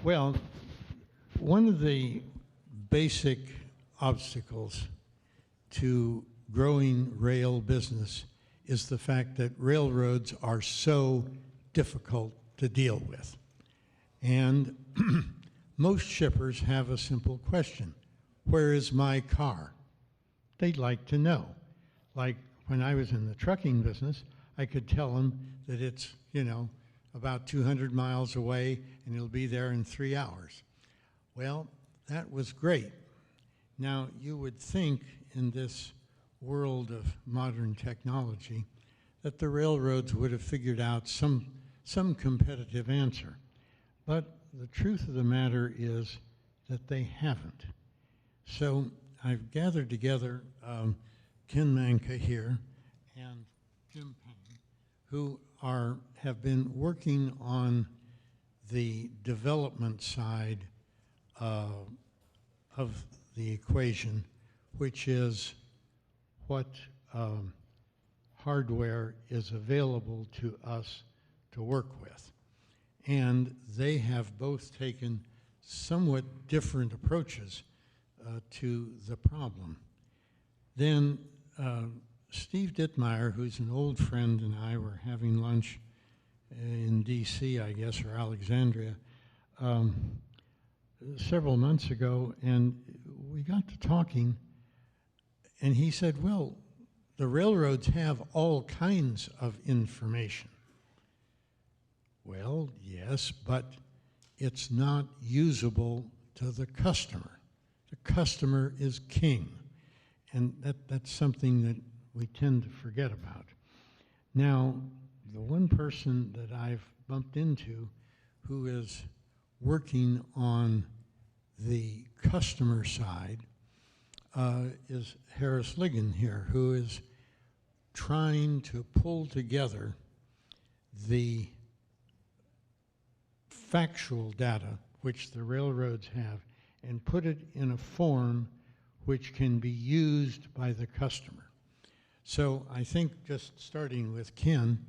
Well, one of the basic obstacles to growing rail business is the fact that railroads are so difficult to deal with. And most shippers have a simple question: where is my car? They'd like to know. Like when I was in the trucking business, I could tell them that it's, about 200 miles away and it'll be there in 3 hours. Well, that was great. Now, you would think in this world of modern technology that the railroads would have figured out some competitive answer. But the truth of the matter is that they haven't. So I've gathered together Ken Mannka here and Jim Payne, who have been working on the development side of the equation, which is what hardware is available to us to work with. And they have both taken somewhat different approaches to the problem. Then Steve Ditmeyer, who's an old friend, and I were having lunch in D.C., I guess, or Alexandria, several months ago, and we got to talking, and he said, well, the railroads have all kinds of information. Well, yes, but it's not usable to the customer. The customer is king, and that's something that we tend to forget about. Now, the one person that I've bumped into who is working on the customer side is Harris Ligon here, who is trying to pull together the factual data which the railroads have and put it in a form which can be used by the customer. So I think, just starting with Ken,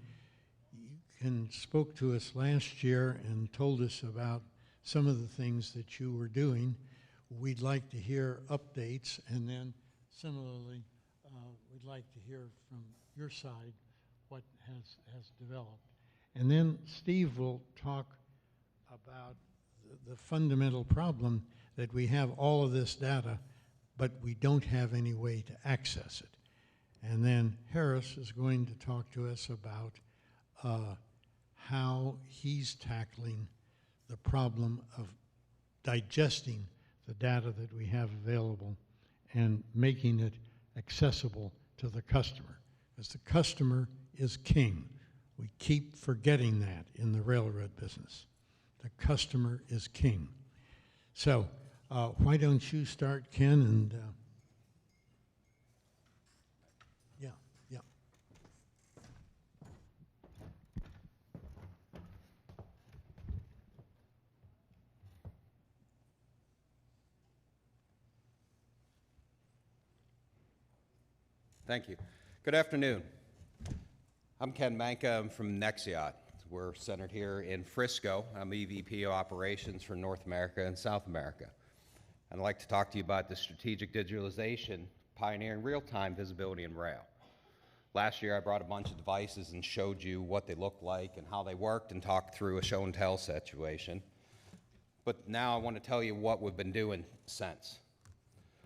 Ken spoke to us last year and told us about some of the things that you were doing. We'd like to hear updates, and then similarly, we'd like to hear from your side what has developed. And then Steve will talk about the fundamental problem that we have all of this data, but we don't have any way to access it. And then Harris is going to talk to us about how he's tackling the problem of digesting the data that we have available and making it accessible to the customer. Because the customer is king. We keep forgetting that in the railroad business. The customer is king. So why don't you start, Ken, and yeah. Thank you. Good afternoon. I'm Ken Mannka. I'm from Nexxiot. We're centered here in Frisco. I'm EVP of Operations for North America and South America. I'd like to talk to you about the strategic digitalization pioneering real-time visibility in rail. Last year, I brought a bunch of devices and showed you what they looked like and how they worked and talked through a show-and-tell situation. But now I want to tell you what we've been doing since.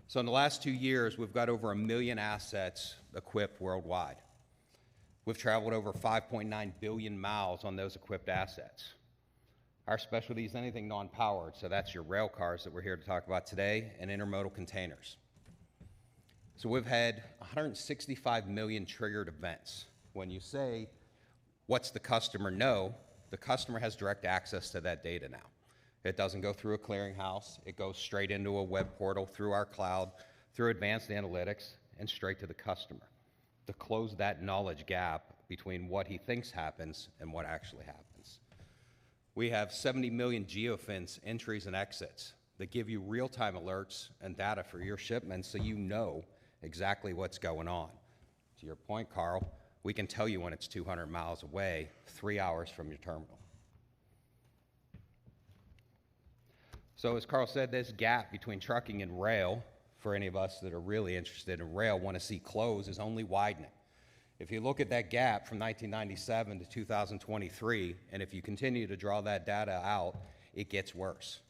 So in the last 2 years, we've got over 1 million assets equipped worldwide. We've traveled over 5.9 billion miles on those equipped assets. Our specialty is anything non-powered, so that's your rail cars that we're here to talk about today, and intermodal containers. So we've had 165 million triggered events. When you say, what's the customer know, the customer has direct access to that data now. It doesn't go through a clearinghouse. It goes straight into a web portal, through our cloud, through advanced analytics, and straight to the customer to close that knowledge gap between what he thinks happens and what actually happens. We have 70 million geofence entries and exits that give you real-time alerts and data for your shipments so you know exactly what's going on. To your point, Carl, we can tell you when it's 200 miles away, 3 hours from your terminal. So as Carl said, this gap between trucking and rail, for any of us that are really interested in rail, want to see close, is only widening. If you look at that gap from 1997 to 2023, and if you continue to draw that data out, it gets worse.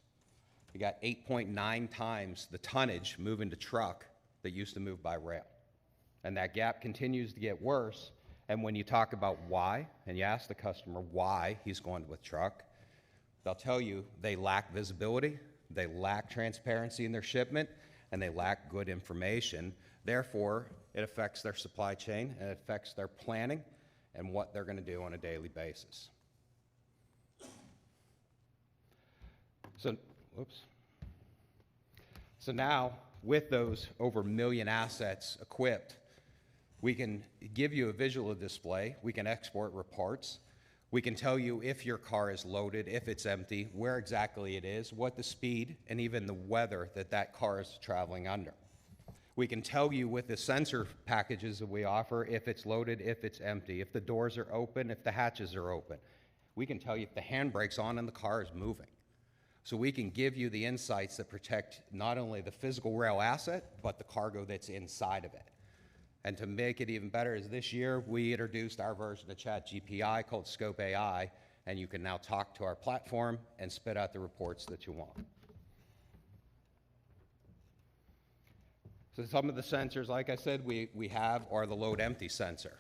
You got 8.9 times the tonnage moving to truck that used to move by rail. And that gap continues to get worse. And when you talk about why, and you ask the customer why he's going with truck, they'll tell you they lack visibility, they lack transparency in their shipment, and they lack good information. Therefore, it affects their supply chain, and it affects their planning and what they're going to do on a daily basis. So now, with those over 1 million assets equipped, we can give you a visual display, we can export reports, we can tell you if your car is loaded, if it's empty, where exactly it is, what the speed, and even the weather that that car is traveling under. We can tell you with the sensor packages that we offer if it's loaded, if it's empty, if the doors are open, if the hatches are open. We can tell you if the handbrake's on and the car is moving. So we can give you the insights that protect not only the physical rail asset, but the cargo that's inside of it. And to make it even better is this year, we introduced our version of ChatGPT called Scope AI, and you can now talk to our platform and spit out the reports that you want. So some of the sensors, like I said, we have are the load empty sensor.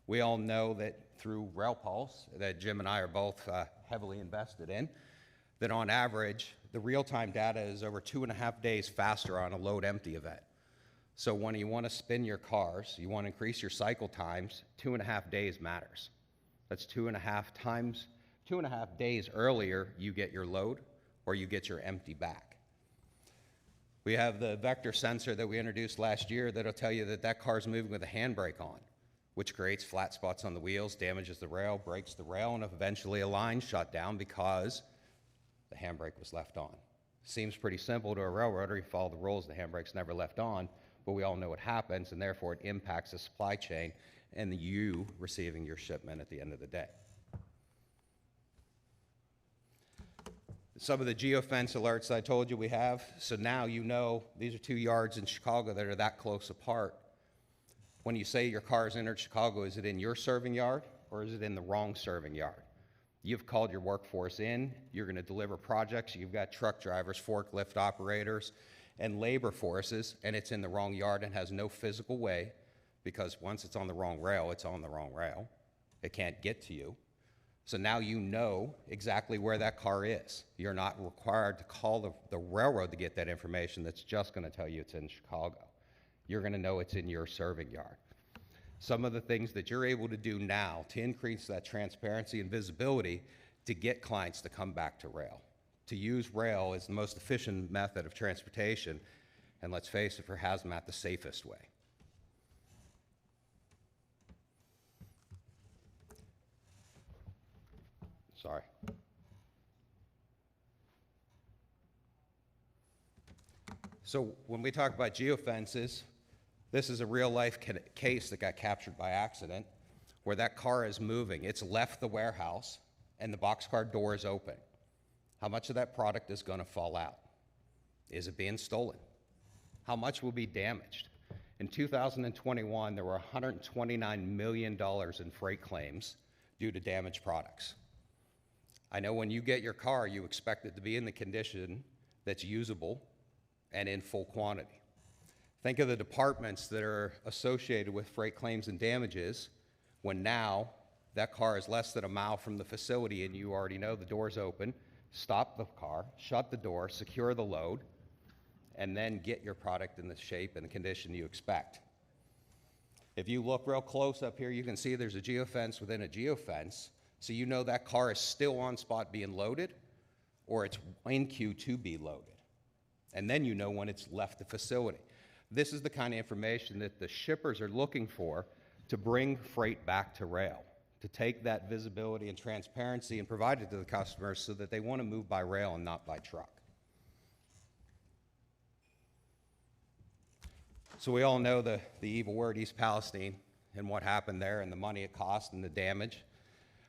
We all know that through RailPulse, that Jim and I are both heavily invested in, that on average, the real-time data is over 2.5 days faster on a load empty event. So when you want to spin your cars, you want to increase your cycle times, 2.5 days matters. That's 2.5 days earlier you get your load or you get your empty back. We have the vector sensor that we introduced last year that'll tell you that that car's moving with a handbrake on, which creates flat spots on the wheels, damages the rail, breaks the rail, and eventually a line shut down because the handbrake was left on. Seems pretty simple to a railroader. You follow the rules, the handbrake's never left on, but we all know what happens, and therefore it impacts the supply chain and you receiving your shipment at the end of the day. Some of the geofence alerts I told you we have, so now you know these are 2 yards in Chicago that are that close apart. When you say your car's entered Chicago, is it in your serving yard or is it in the wrong serving yard? You've called your workforce in, you're going to deliver projects, you've got truck drivers, forklift operators, and labor forces, and it's in the wrong yard and has no physical way, because once it's on the wrong rail, it's on the wrong rail. It can't get to you. So now you know exactly where that car is. You're not required to call the railroad to get that information that's just going to tell you it's in Chicago. You're going to know it's in your serving yard. Some of the things that you're able to do now to increase that transparency and visibility to get clients to come back to rail. To use rail is the most efficient method of transportation, and let's face it, for hazmat, the safest way. Sorry. So when we talk about geofences, this is a real-life case that got captured by accident, where that car is moving. It's left the warehouse, and the boxcar door is open. How much of that product is going to fall out? Is it being stolen? How much will be damaged? In 2021, there were $129 million in freight claims due to damaged products. I know when you get your car, you expect it to be in the condition that's usable and in full quantity. Think of the departments that are associated with freight claims and damages when now that car is less than a mile from the facility and you already know the door's open. Stop the car, shut the door, secure the load, and then get your product in the shape and the condition you expect. If you look real close up here, you can see there's a geofence within a geofence, so you know that car is still on spot being loaded, or it's in queue to be loaded. And then you know when it's left the facility. This is the kind of information that the shippers are looking for to bring freight back to rail, to take that visibility and transparency and provide it to the customers so that they want to move by rail and not by truck. So we all know the evil word East Palestine and what happened there and the money it cost and the damage.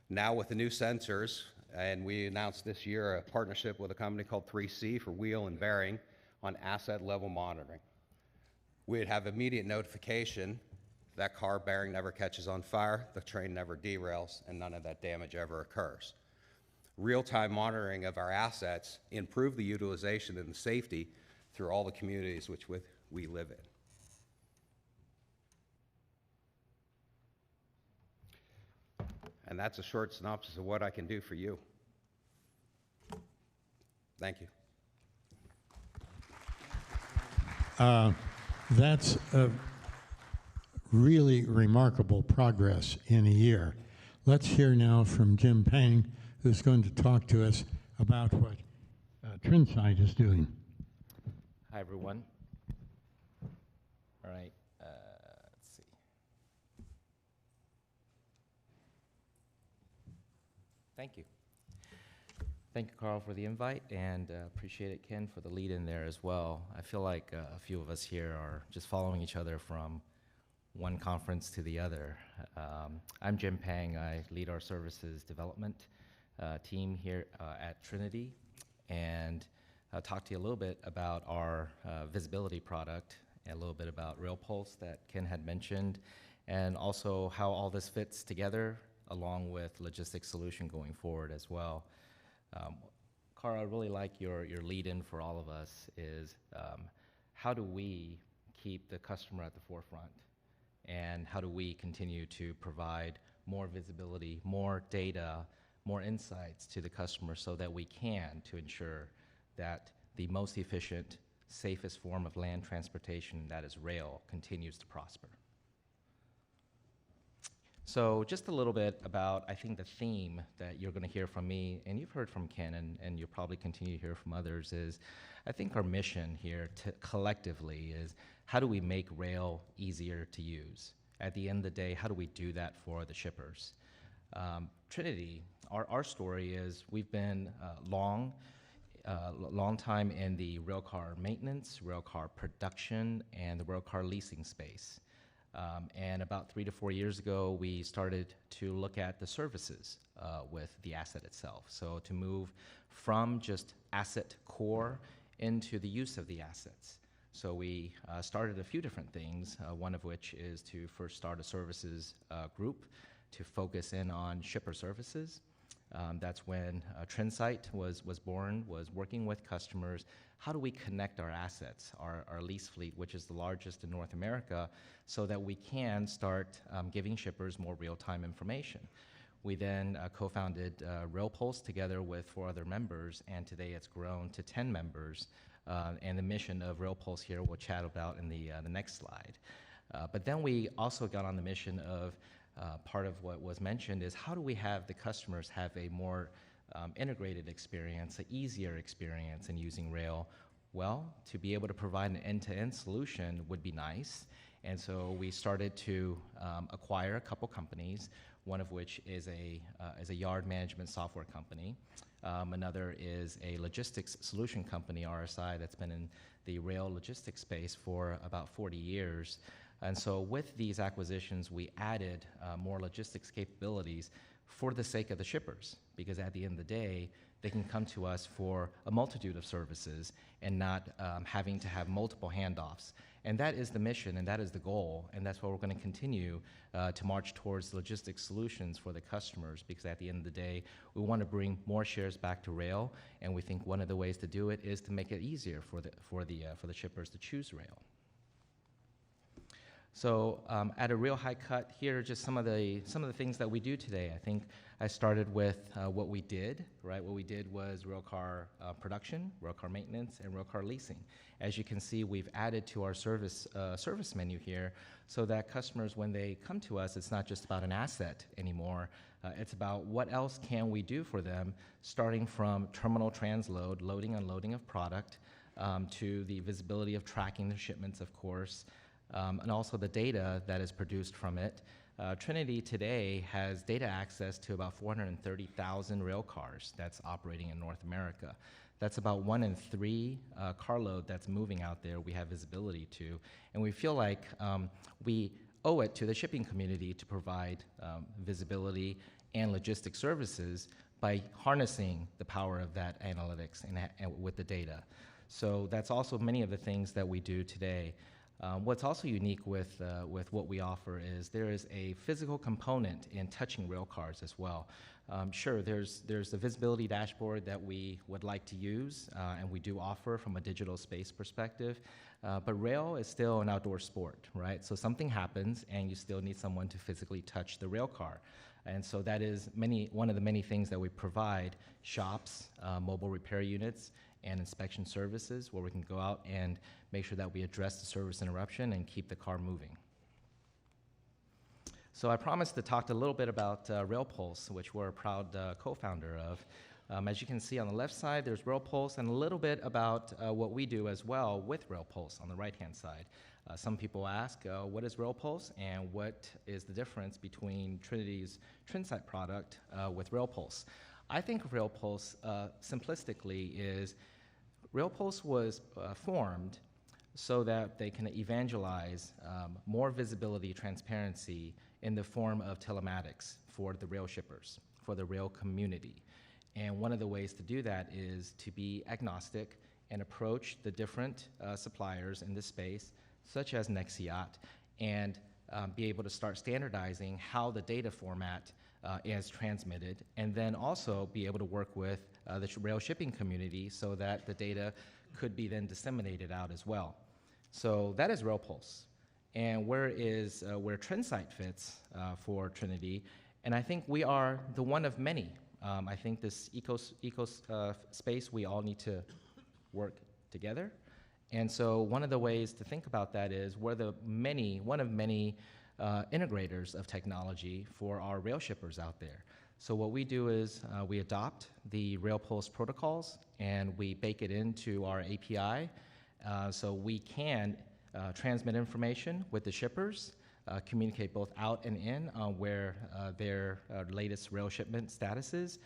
Now with the new sensors, and we announced this year a partnership with a company called 3C for wheel and bearing on asset level monitoring. We'd have immediate notification that car bearing never catches on fire, the train never derails, and none of that damage ever occurs. Real-time monitoring of our assets improve the utilization and the safety through all the communities which we live in. And that's a short synopsis of what I can do for you. Thank you. That's a really remarkable progress in a year. Let's hear now from Jim Pang, who's going to talk to us about what Trinity is doing. Hi, everyone. All right, let's see. Thank you. Thank you, Carl, for the invite, and appreciate it, Ken, for the lead in there as well. I feel like a few of us here are just following each other from one conference to the other. I'm Jim Pang. I lead our services development team here at Trinity, and I'll talk to you a little bit about our visibility product and a little bit about RailPulse that Ken had mentioned, and also how all this fits together along with logistics solution going forward as well. Carl, I really like your lead-in for all of us is how do we keep the customer at the forefront, and how do we continue to provide more visibility, more data, more insights to the customer so that we can to ensure that the most efficient, safest form of land transportation, that is rail, continues to prosper. So just a little bit about, I think, the theme that you're going to hear from me, and you've heard from Ken, and you'll probably continue to hear from others, is I think our mission here collectively is how do we make rail easier to use? At the end of the day, how do we do that for the shippers? Trinity, our story is we've been long time in the railcar maintenance, railcar production, and the railcar leasing space. And about 3 to 4 years ago, we started to look at the services with the asset itself. So to move from just asset core into the use of the assets. So we started a few different things, one of which is to first start a services group to focus in on shipper services. That's when Trinity was born, was working with customers. How do we connect our assets, our lease fleet, which is the largest in North America, so that we can start giving shippers more real-time information? We then co-founded RailPulse together with 4 other members, and today it's grown to 10 members. And the mission of RailPulse here we'll chat about in the next slide. But then we also got on the mission of part of what was mentioned is how do we have the customers have a more integrated experience, an easier experience in using rail? Well, to be able to provide an end-to-end solution would be nice. And so we started to acquire a couple companies, one of which is a yard management software company. Another is a logistics solution company, RSI, that's been in the rail logistics space for about 40 years. And so with these acquisitions, we added more logistics capabilities for the sake of the shippers, because at the end of the day, they can come to us for a multitude of services and not having to have multiple handoffs. And that is the mission, and that is the goal, and that's what we're going to continue to march towards logistics solutions for the customers, because at the end of the day, we want to bring more shares back to rail, and we think one of the ways to do it is to make it easier for the shippers to choose rail. So at a real high cut here, just some of the things that we do today. I think I started with what we did, right? What we did was railcar production, railcar maintenance, and railcar leasing. As you can see, we've added to our service menu here so that customers, when they come to us, it's not just about an asset anymore. It's about what else can we do for them, starting from terminal transload, loading, unloading of product, to the visibility of tracking the shipments, of course, and also the data that is produced from it. Trinity today has data access to about 430,000 rail cars that's operating in North America. That's about 1 in 3 carload that's moving out there we have visibility to. And we feel like we owe it to the shipping community to provide visibility and logistics services by harnessing the power of that analytics and with the data. So that's also many of the things that we do today. What's also unique with what we offer is there is a physical component in touching rail cars as well. Sure, there's the visibility dashboard that we would like to use, and we do offer from a digital space perspective, but rail is still an outdoor sport, right? So something happens, and you still need someone to physically touch the rail car. And so that is one of the many things that we provide: shops, mobile repair units, and inspection services, where we can go out and make sure that we address the service interruption and keep the car moving. So I promised to talk a little bit about RailPulse, which we're a proud co-founder of. As you can see on the left side, there's RailPulse, and a little bit about what we do as well with RailPulse on the right-hand side. Some people ask, what is RailPulse, and what is the difference between Trinity's Trinsight product with RailPulse? I think of RailPulse simplistically is RailPulse was formed so that they can evangelize more visibility, transparency in the form of telematics for the rail shippers, for the rail community. And one of the ways to do that is to be agnostic and approach the different suppliers in this space, such as Nexxiot, and be able to start standardizing how the data format is transmitted, and then also be able to work with the rail shipping community so that the data could be then disseminated out as well. So that is RailPulse. And where Trinsight fits for Trinity, and I think we are the one of many. I think this space, we all need to work together. And so one of the ways to think about that is we're one of many integrators of technology for our rail shippers out there. So what we do is we adopt the RailPulse protocols and we bake it into our API so we can transmit information with the shippers, communicate both out and in on where their latest rail shipment status is.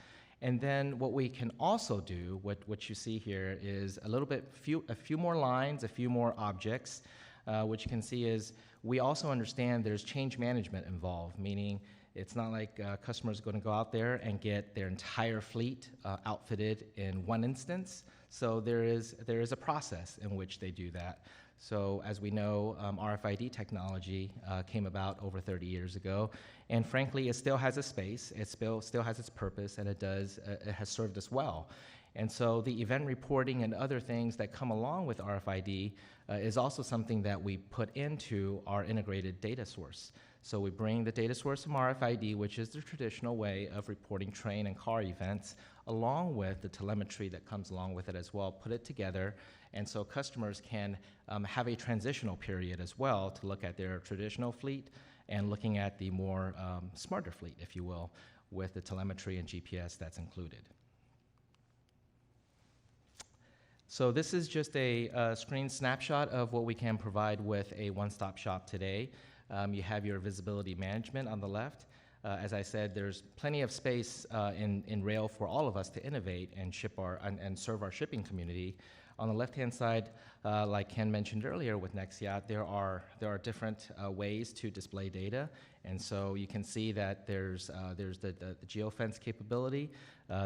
And then what we can also do, what you see here, is a few more lines, a few more objects. What you can see is we also understand there's change management involved, meaning it's not like customers are going to go out there and get their entire fleet outfitted in one instance. So there is a process in which they do that. So as we know, RFID technology came about over 30 years ago, and frankly, it still has a space, it still has its purpose, and it has served us well. And so the event reporting and other things that come along with RFID is also something that we put into our integrated data source. So we bring the data source from RFID, which is the traditional way of reporting train and car events, along with the telemetry that comes along with it as well, put it together, and so customers can have a transitional period as well to look at their traditional fleet and looking at the more smarter fleet, if you will, with the telemetry and GPS that's included. So this is just a screen snapshot of what we can provide with a one-stop shop today. You have your visibility management on the left. As I said, there's plenty of space in rail for all of us to innovate and and serve our shipping community. On the left-hand side, like Ken mentioned earlier with Nexxiot, there are different ways to display data, and so you can see that there's the geofence capability,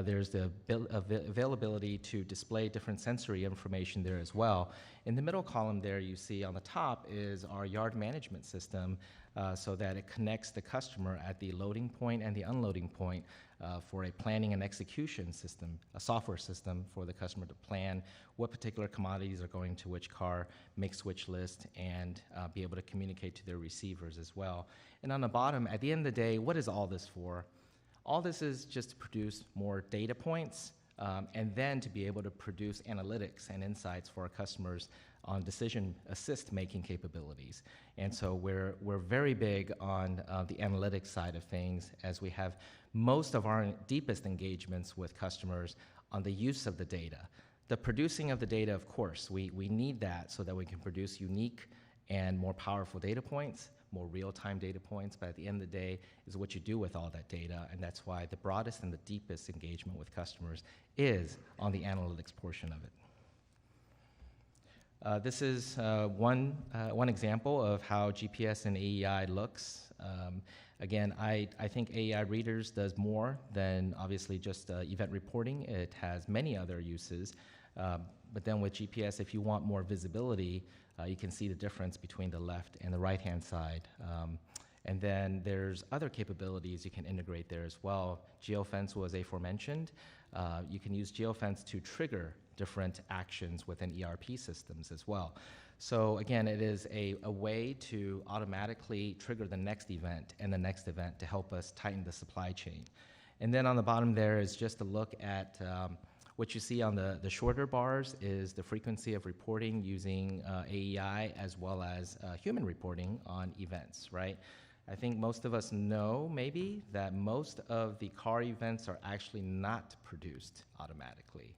there's the availability to display different sensory information there as well. In the middle column there, you see on the top is our yard management system, so that it connects the customer at the loading point and the unloading point for a planning and execution system, a software system for the customer to plan what particular commodities are going to which car, make switch list, and be able to communicate to their receivers as well. And on the bottom, at the end of the day, what is all this for? All this is just to produce more data points and then to be able to produce analytics and insights for our customers on decision assist making capabilities. And so we're very big on the analytics side of things, as we have most of our deepest engagements with customers on the use of the data. The producing of the data, of course, we need that so that we can produce unique and more powerful data points, more real-time data points, but at the end of the day is what you do with all that data, and that's why the broadest and the deepest engagement with customers is on the analytics portion of it. This is one example of how GPS and AEI looks. Again, I think AEI readers does more than obviously just event reporting. It has many other uses. But then with GPS, if you want more visibility, you can see the difference between the left and the right-hand side. And then there's other capabilities you can integrate there as well. Geofence was aforementioned. You can use Geofence to trigger different actions within ERP systems as well. So again, it is a way to automatically trigger the next event and the next event to help us tighten the supply chain. And then on the bottom there is just a look at what you see on the shorter bars is the frequency of reporting using AEI as well as human reporting on events, right? I think most of us know maybe that most of the car events are actually not produced automatically.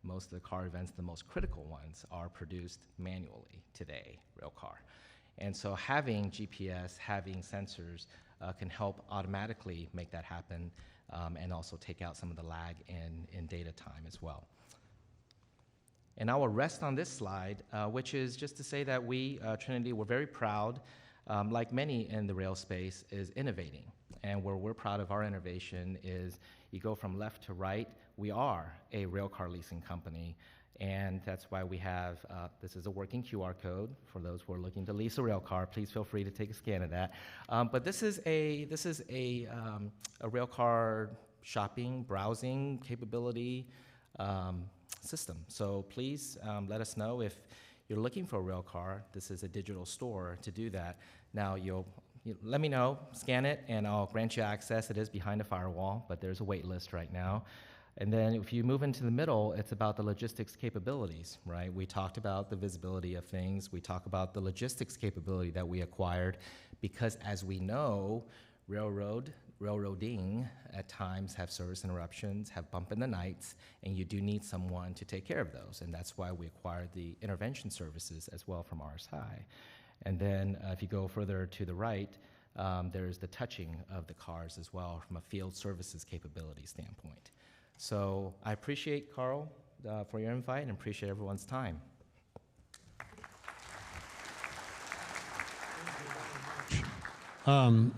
Most of the car events, the most critical ones, are produced manually today, Railcar. And so having GPS, having sensors can help automatically make that happen and also take out some of the lag in data time as well. And I will rest on this slide, which is just to say that we, Trinity, we're very proud, like many in the rail space, is innovating. And where we're proud of our innovation is you go from left to right. We are a railcar leasing company, and that's why we have, this is a working QR code for those who are looking to lease a railcar. Please feel free to take a scan of that. But this is a railcar shopping, browsing capability system. So please let us know if you're looking for a railcar. This is a digital store to do that. Now you let me know, scan it, and I'll grant you access. It is behind a firewall, but there's a wait list right now. And then if you move into the middle, it's about the logistics capabilities, right? We talked about the visibility of things. We talk about the logistics capability that we acquired because, as we know, railroading at times have service interruptions, have bump in the nights, and you do need someone to take care of those. And that's why we acquired the intervention services as well from RSI. And then if you go further to the right, there's the touching of the cars as well from a field services capability standpoint. So I appreciate, Carl, for your invite and appreciate everyone's time.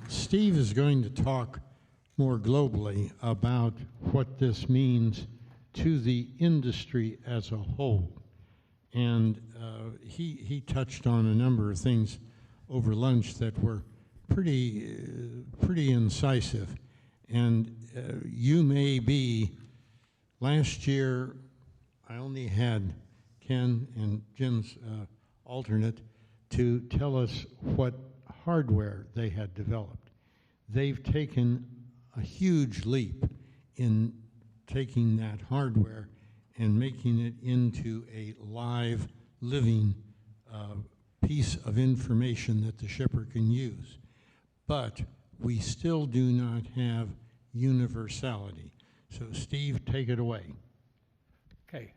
Steve is going to talk more globally about what this means to the industry as a whole. And he touched on a number of things over lunch that were pretty incisive. And you may be, last year I only had Ken and Jim's alternate to tell us what hardware they had developed. They've taken a huge leap in taking that hardware and making it into a live, living piece of information that the shipper can use. But we still do not have universality. So Steve, take it away. Okay.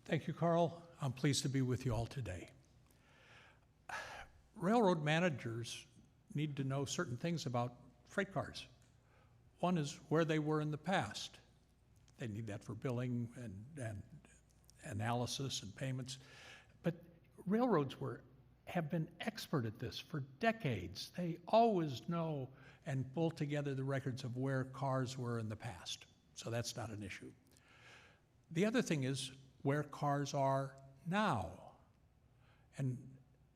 Thank you, Carl. I'm pleased to be with you all today. Railroad managers need to know certain things about freight cars. One is where they were in the past. They need that for billing and analysis and payments. But railroads have been expert at this for decades. They always know and pull together the records of where cars were in the past. So that's not an issue. The other thing is where cars are now. And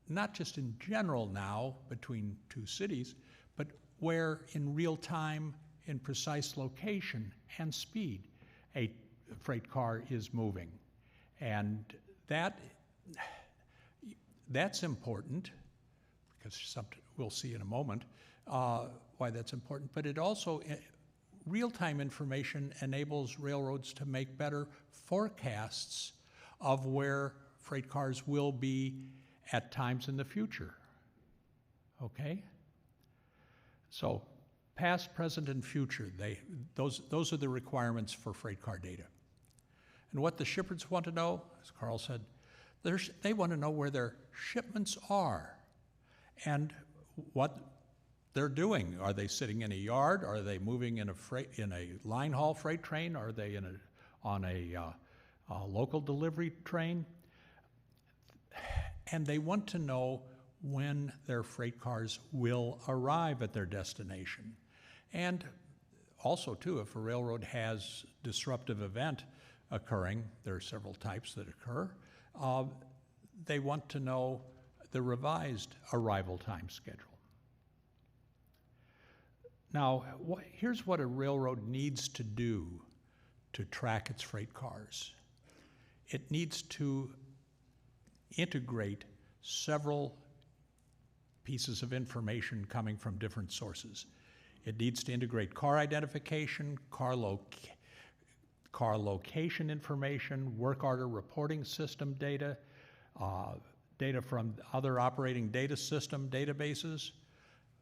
not just in general now between two cities, but where in real time, in precise location and speed, a freight car is moving. And that's important, because we'll see in a moment why that's important, but it also, real-time information enables railroads to make better forecasts of where freight cars will be at times in the future, okay? So past, present, and future, those are the requirements for freight car data. And what the shippers want to know, as Carl said, they want to know where their shipments are and what they're doing. Are they sitting in a yard? Are they moving in a line haul freight train? Are they on a local delivery train, and they want to know when their freight cars will arrive at their destination. And also, too, if a railroad has disruptive event occurring, there are several types that occur, they want to know the revised arrival time schedule. Now, here's what a railroad needs to do to track its freight cars. It needs to integrate several pieces of information coming from different sources. It needs to integrate car identification, car location information, work order reporting system data, data from other operating data system databases,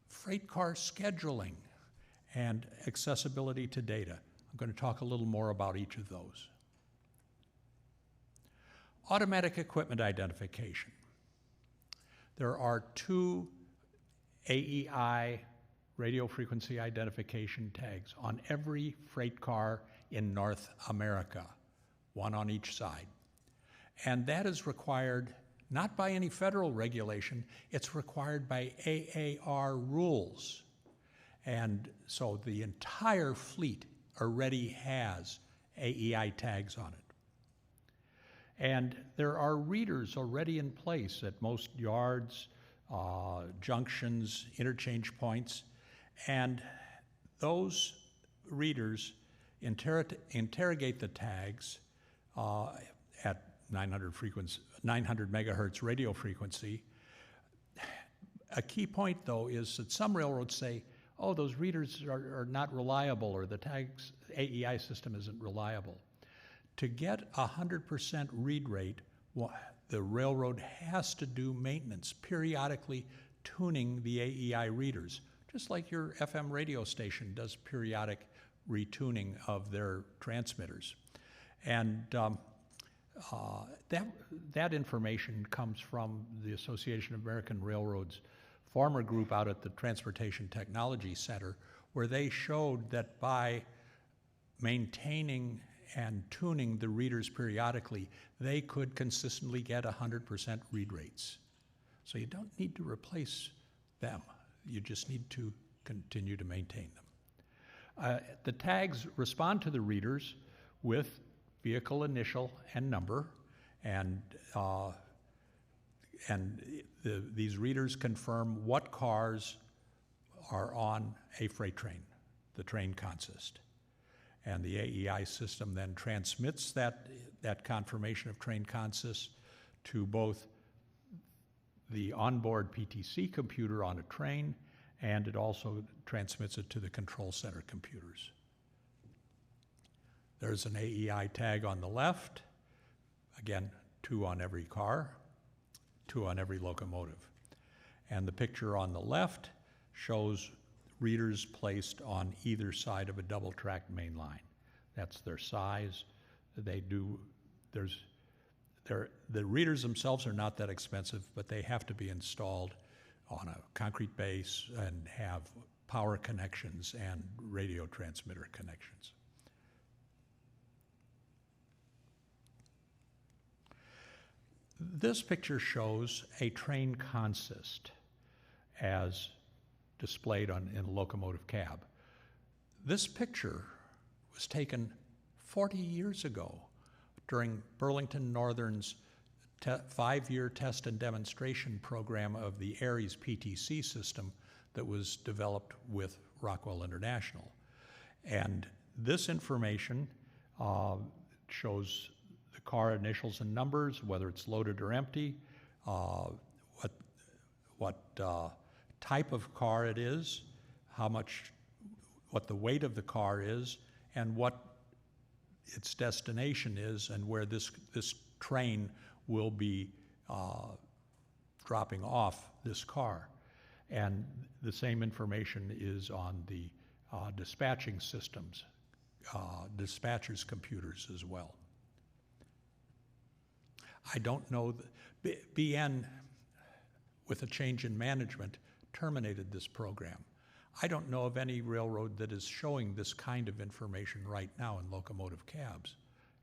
freight car scheduling, and accessibility to data. I'm going to talk a little more about each of those. Automatic equipment identification. There are 2 AEI radio frequency identification tags on every freight car in North America, 1 on each side. And that is required not by any federal regulation, it's required by AAR rules. And so the entire fleet already has AEI tags on it. And there are readers already in place at most yards, junctions, interchange points, and those readers interrogate the tags at 900 megahertz radio frequency. A key point, though, is that some railroads say, oh, those readers are not reliable, or the tags AEI system isn't reliable. To get 100% read rate, the railroad has to do maintenance, periodically tuning the AEI readers, just like your FM radio station does periodic retuning of their transmitters. And that information comes from the Association of American Railroads former group out at the Transportation Technology Center, where they showed that by maintaining and tuning the readers periodically, they could consistently get 100% read rates. So you don't need to replace them. You just need to continue to maintain them. The tags respond to the readers with vehicle initial and number, and these readers confirm what cars are on a freight train, the train consist. And the AEI system then transmits that confirmation of train consist to both the onboard PTC computer on a train, and it also transmits it to the control center computers. There's an AEI tag on the left, again, 2 on every car, 2 on every locomotive. And the picture on the left shows readers placed on either side of a double-track main line. That's their size. The readers themselves are not that expensive, but they have to be installed on a concrete base and have power connections and radio transmitter connections. This picture shows a train consist as displayed in a locomotive cab. This picture was taken 40 years ago during Burlington Northern's 5-year test and demonstration program of the Aries PTC system that was developed with Rockwell International. And this information shows the car initials and numbers, whether it's loaded or empty, what type of car it is, what the weight of the car is, and what its destination is, and where this train will be dropping off this car. And the same information is on the dispatching systems, dispatchers' computers as well. I don't know, BN, with a change in management, terminated this program. I don't know of any railroad that is showing this kind of information right now in locomotive cabs.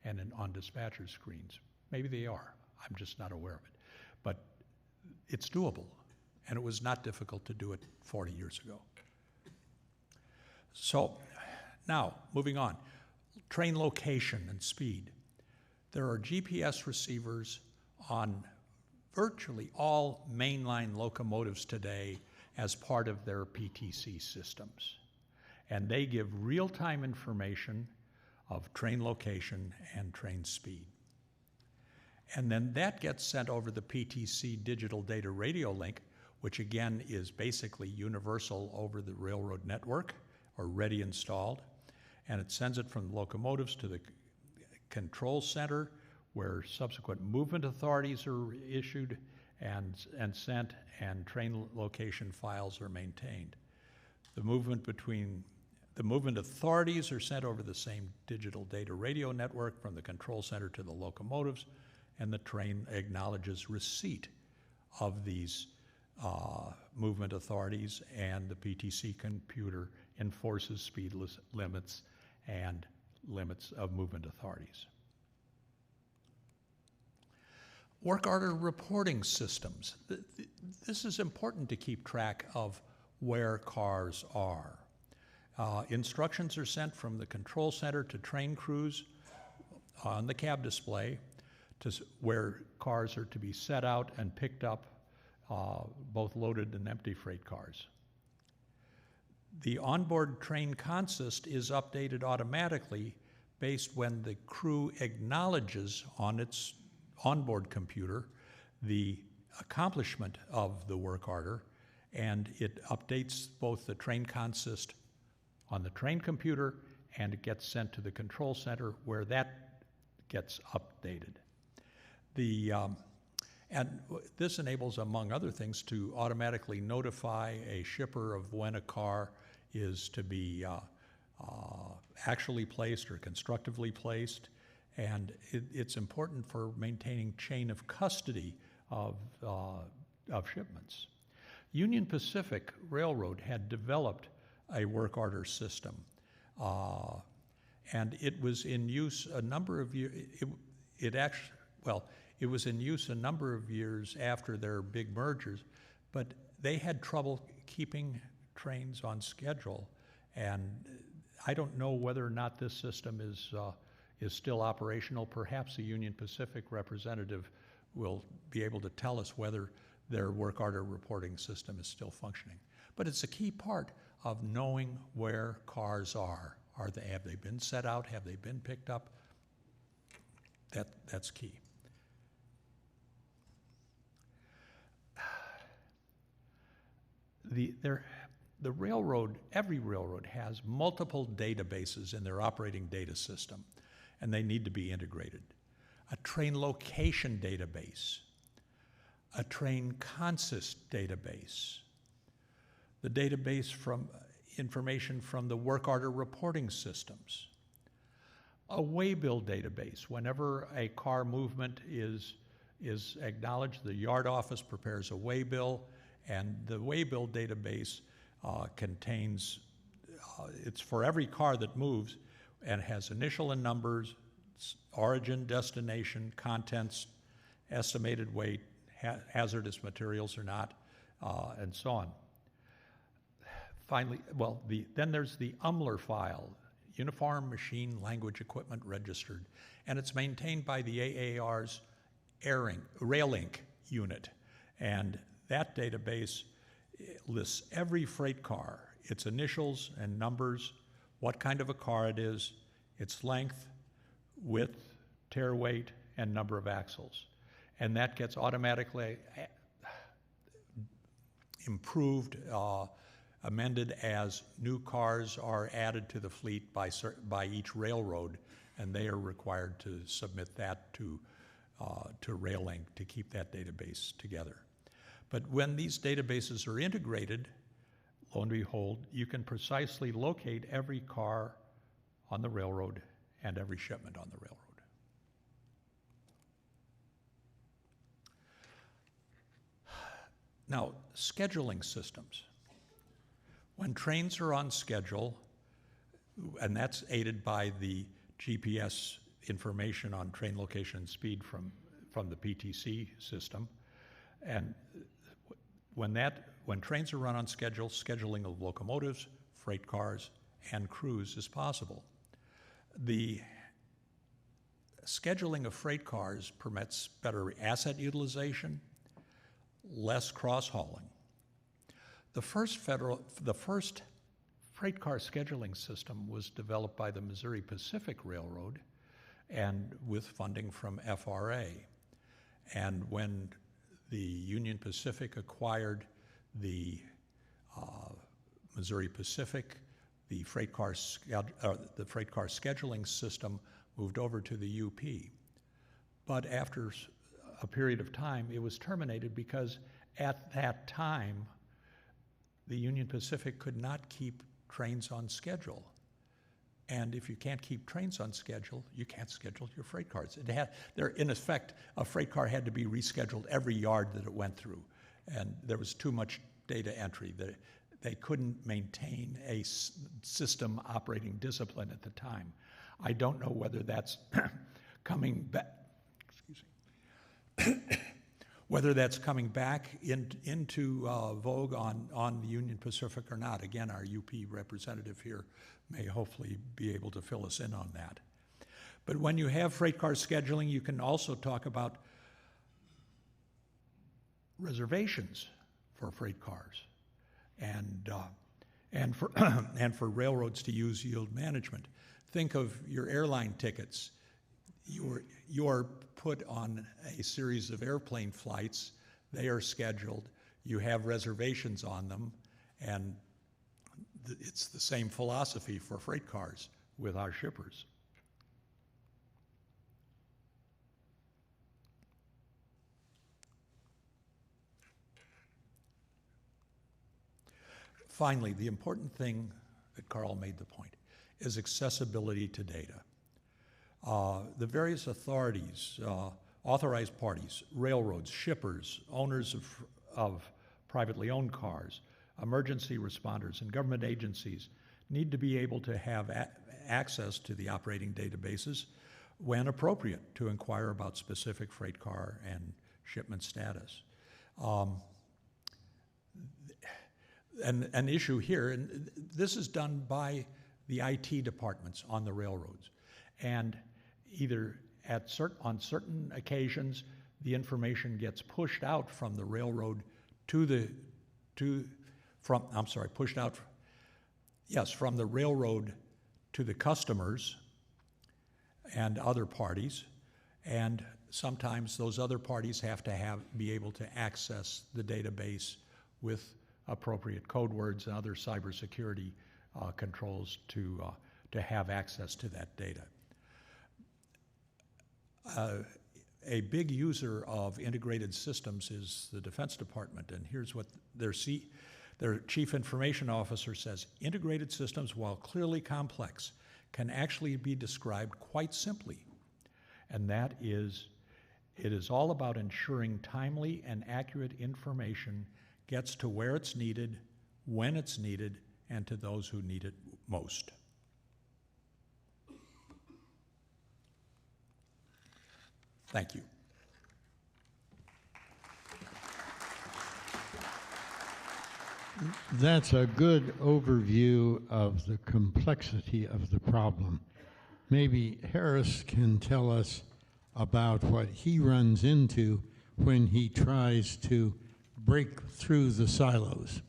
and on dispatcher screens. Maybe they are. I'm just not aware of it. But it's doable, and it was not difficult to do it 40 years ago. So now, moving on. Train location and speed. There are GPS receivers on virtually all mainline locomotives today as part of their PTC systems. And they give real-time information of train location and train speed. And then that gets sent over the PTC digital data radio link, which again is basically universal over the railroad network, already installed. And it sends it from the locomotives to the control center, where subsequent movement authorities are issued and sent, and train location files are maintained. The movement authorities are sent over the same digital data radio network from the control center to the locomotives, and the train acknowledges receipt of these movement authorities, and the PTC computer enforces speed limits and limits of movement authorities. Work order reporting systems. This is important to keep track of where cars are. Instructions are sent from the control center to train crews on the cab display to where cars are to be set out and picked up, both loaded and empty freight cars. The onboard train consist is updated automatically based when the crew acknowledges on its onboard computer the accomplishment of the work order, and it updates both the train consist on the train computer, and it gets sent to the control center where that gets updated. And this enables, among other things, to automatically notify a shipper of when a car is to be actually placed or constructively placed. And it's important for maintaining chain of custody of shipments. Union Pacific Railroad had developed a work order system, and it was in use a number of years. It was in use a number of years after their big mergers, but they had trouble keeping trains on schedule, and I don't know whether or not this system is still operational. Perhaps a Union Pacific representative will be able to tell us whether their work order reporting system is still functioning. But it's a key part of knowing where cars are. Have they been set out? Have they been picked up? That's key. The railroad, every railroad has multiple databases in their operating data system, and they need to be integrated. A train location database, a train consist database, the database from information from the work order reporting systems, a waybill database. Whenever a car movement is acknowledged, the yard office prepares a waybill, and the waybill database contains, it's for every car that moves, and has initial and numbers, origin, destination, contents, estimated weight, hazardous materials or not, and so on. Finally, then there's the UMLR file, Uniform Machine Language Equipment Registered, and it's maintained by the AAR's RailInc unit, and that database lists every freight car, its initials and numbers, what kind of a car it is, its length, width, tare weight, and number of axles. And that gets automatically improved, amended as new cars are added to the fleet by each railroad, and they are required to submit that to RailInc to keep that database together. But when these databases are integrated, lo and behold, you can precisely locate every car on the railroad and every shipment on the railroad. Now, scheduling systems. When trains are on schedule, and that's aided by the GPS information on train location and speed from the PTC system. And when trains are run on schedule, scheduling of locomotives, freight cars, and crews is possible. The scheduling of freight cars permits better asset utilization, less cross-hauling. The first freight car scheduling system was developed by the Missouri Pacific Railroad and with funding from FRA. And when the Union Pacific acquired the Missouri Pacific, the freight car scheduling system moved over to the UP. But after a period of time, it was terminated because at that time, the Union Pacific could not keep trains on schedule. And if you can't keep trains on schedule, you can't schedule your freight cars. In effect, a freight car had to be rescheduled every yard that it went through. And there was too much data entry. They couldn't maintain a system operating discipline at the time. I don't know whether that's coming back. Excuse me. Whether that's coming back into vogue on the Union Pacific or not. Again, our UP representative here may hopefully be able to fill us in on that. But when you have freight car scheduling, you can also talk about reservations for freight cars and for railroads to use yield management. Think of your airline tickets. You're put on a series of airplane flights. They are scheduled. You have reservations on them, and it's the same philosophy for freight cars with our shippers. Finally, the important thing that Carl made the point is accessibility to data. The various authorities, authorized parties, railroads, shippers, owners of privately owned cars, emergency responders, and government agencies need to be able to have access to the operating databases when appropriate to inquire about specific freight car and shipment status. An issue here, and this is done by the IT departments on the railroads, and either on certain occasions the information gets pushed out from the railroad from the railroad to the customers and other parties, and sometimes those other parties have to be able to access the database with appropriate code words and other cybersecurity controls to have access to that data. A big user of integrated systems is the Defense Department, and here's what their Chief Information Officer says: integrated systems, while clearly complex, can actually be described quite simply, and that is, it is all about ensuring timely and accurate information gets to where it's needed, when it's needed, and to those who need it most. Thank you. That's a good overview of the complexity of the problem. Maybe Harris can tell us about what he runs into when he tries to break through the silos.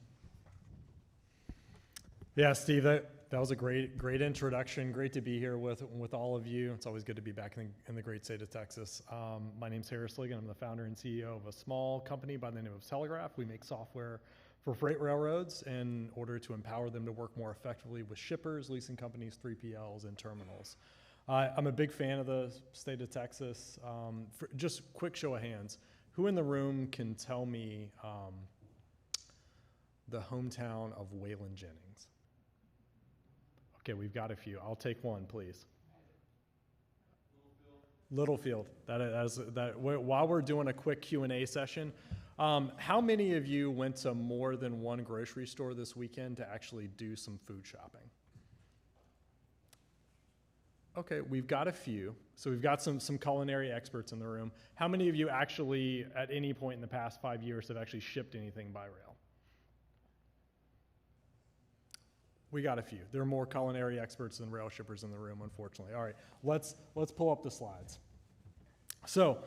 Yeah, Steve, that was a great introduction. Great to be here with all of you. It's always good to be back in the great state of Texas. My name's Harris Ligon. I'm the founder and CEO of a small company by the name of Telegraph. We make software for freight railroads in order to empower them to work more effectively with shippers, leasing companies, 3PLs, and terminals. I'm a big fan of the state of Texas. Just quick show of hands. Who in the room can tell me the hometown of Waylon Jennings? Okay, we've got a few. I'll take one, please. Littlefield. While we're doing a quick Q&A session, how many of you went to more than one grocery store this weekend to actually do some food shopping? Okay, we've got a few. So we've got some culinary experts in the room. How many of you actually, at any point in the past 5 years, have actually shipped anything by rail? We got a few. There are more culinary experts than rail shippers in the room, unfortunately. All right, let's pull up the slides. So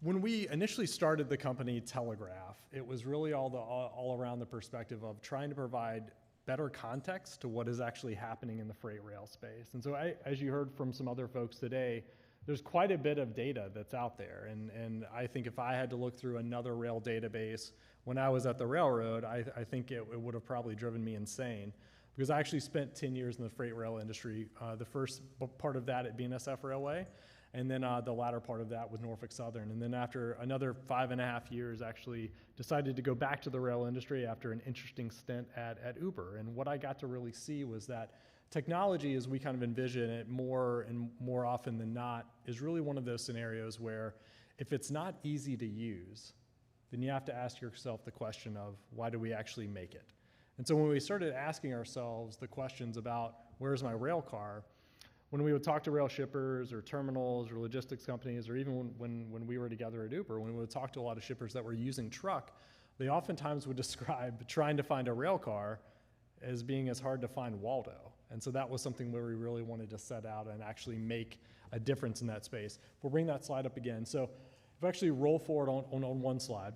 when we initially started the company Telegraph, it was really all around the perspective of trying to provide better context to what is actually happening in the freight rail space. And so as you heard from some other folks today, there's quite a bit of data that's out there. And I think if I had to look through another rail database when I was at the railroad, I think it would have probably driven me insane, because I actually spent 10 years in the freight rail industry, the first part of that at BNSF Railway, and then the latter part of that with Norfolk Southern. And then after another 5.5 years, actually decided to go back to the rail industry after an interesting stint at Uber. And what I got to really see was that technology, as we kind of envision it more and more often than not, is really one of those scenarios where if it's not easy to use, then you have to ask yourself the question of, why do we actually make it? And so when we started asking ourselves the questions about, where's my rail car? When we would talk to rail shippers or terminals or logistics companies, or even when we were together at Uber, when we would talk to a lot of shippers that were using truck, they oftentimes would describe trying to find a rail car as being as hard to find Waldo. And so that was something where we really wanted to set out and actually make a difference in that space. We'll bring that slide up again. So if I actually roll forward on one slide,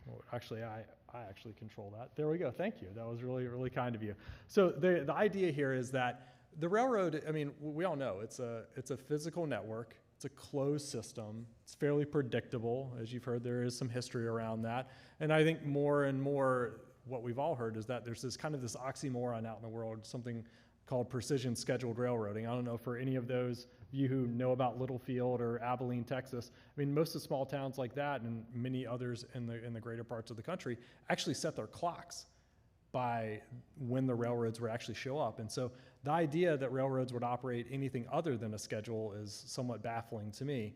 well, actually I actually control that. There we go, thank you. That was really, really kind of you. So the idea here is that the railroad, I mean, we all know it's a physical network. It's a closed system. It's fairly predictable. As you've heard, there is some history around that. And I think more and more what we've all heard is that there's this kind of this oxymoron out in the world, something called precision scheduled railroading. I don't know for any of those of you who know about Littlefield or Abilene, Texas. I mean, most of small towns like that and many others in the greater parts of the country actually set their clocks by when the railroads would actually show up. And so the idea that railroads would operate anything other than a schedule is somewhat baffling to me.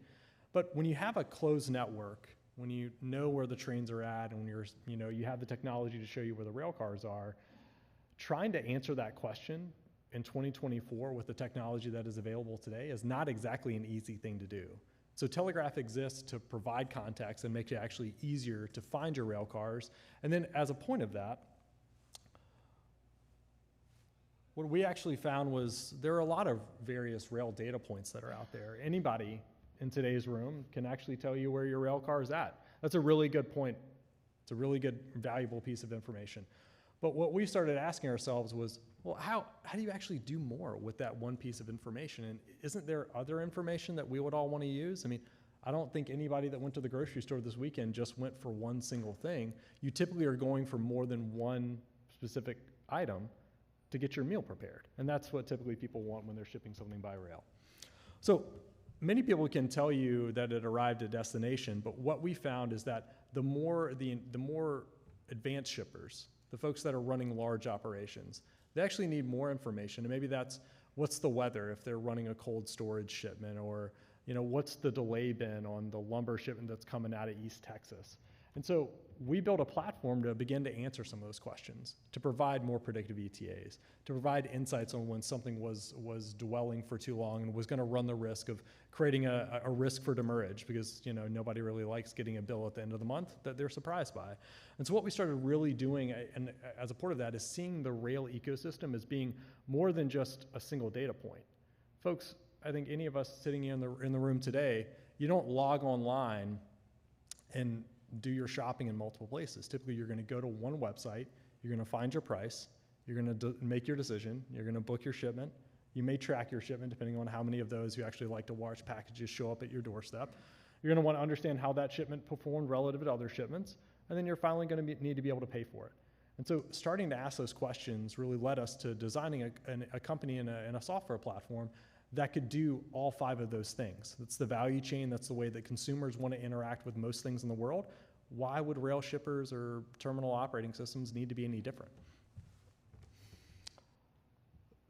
But when you have a closed network, when you know where the trains are at, and when you have the technology to show you where the rail cars are, trying to answer that question in 2024 with the technology that is available today is not exactly an easy thing to do. So Telegraph exists to provide context and make it actually easier to find your rail cars. And then as a point of that, what we actually found was there are a lot of various rail data points that are out there. Anybody in today's room can actually tell you where your rail car is at. That's a really good point. It's a really good, valuable piece of information. But what we started asking ourselves was, well, how do you actually do more with that one piece of information? And isn't there other information that we would all want to use? I mean, I don't think anybody that went to the grocery store this weekend just went for one single thing. You typically are going for more than one specific item to get your meal prepared. And that's what typically people want when they're shipping something by rail. So many people can tell you that it arrived at destination, but what we found is that the more advanced shippers, the folks that are running large operations, they actually need more information. And maybe that's what's the weather if they're running a cold storage shipment, or what's the delay been on the lumber shipment that's coming out of East Texas. And so we built a platform to begin to answer some of those questions, to provide more predictive ETAs, to provide insights on when something was dwelling for too long and was going to run the risk of creating a risk for demurrage, because nobody really likes getting a bill at the end of the month that they're surprised by. And so what we started really doing, and as a part of that, is seeing the rail ecosystem as being more than just a single data point. Folks, I think any of us sitting in the room today, you don't log online and do your shopping in multiple places. Typically, you're going to go to one website, you're going to find your price, you're going to make your decision, you're going to book your shipment. You may track your shipment depending on how many of those you actually like to watch packages show up at your doorstep. You're going to want to understand how that shipment performed relative to other shipments, and then you're finally going to need to be able to pay for it. And so starting to ask those questions really led us to designing a company and a software platform that could do all 5 of those things. That's the value chain. That's the way that consumers want to interact with most things in the world. Why would rail shippers or terminal operating systems need to be any different?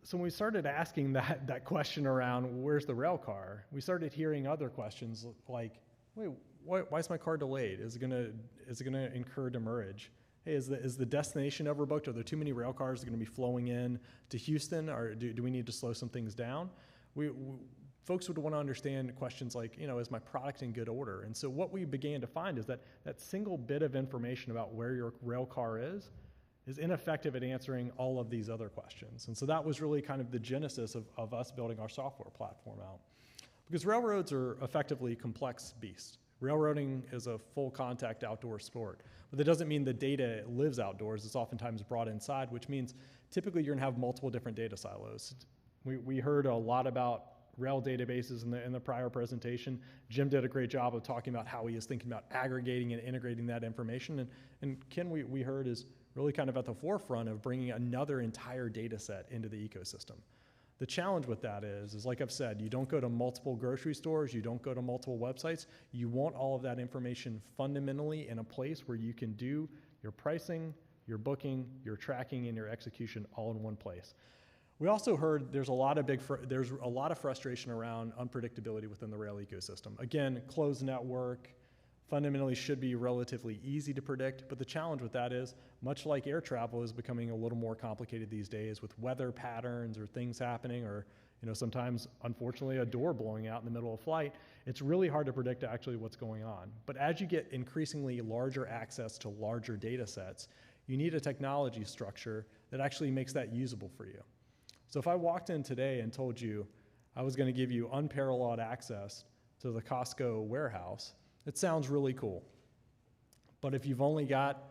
So when we started asking that question around where's the rail car, we started hearing other questions like, wait, why is my car delayed? Is it gonna incur demurrage? hey, is the destination overbooked? Are there too many rail cars that are going to be flowing in to Houston, or do we need to slow some things down? Folks would want to understand questions like, is my product in good order? And so what we began to find is that single bit of information about where your rail car is ineffective at answering all of these other questions. And so that was really kind of the genesis of us building our software platform out. Because railroads are effectively complex beasts. Railroading is a full contact outdoor sport, but that doesn't mean the data lives outdoors. It's oftentimes brought inside, which means typically you're gonna have multiple different data silos. We heard a lot about rail databases in the prior presentation. Jim did a great job of talking about how he is thinking about aggregating and integrating that information. And Ken, we heard, is really kind of at the forefront of bringing another entire data set into the ecosystem. The challenge with that is like I've said, you don't go to multiple grocery stores, you don't go to multiple websites. You want all of that information fundamentally in a place where you can do your pricing, your booking, your tracking, and your execution all in one place. We also heard there's a lot of frustration around unpredictability within the rail ecosystem. Again, closed network fundamentally should be relatively easy to predict, but the challenge with that is, much like air travel is becoming a little more complicated these days with weather patterns or things happening, or sometimes, unfortunately, a door blowing out in the middle of flight, it's really hard to predict actually what's going on. But as you get increasingly larger access to larger data sets, you need a technology structure that actually makes that usable for you. So if I walked in today and told you I was going to give you unparalleled access to the Costco warehouse, it sounds really cool. But if you've only got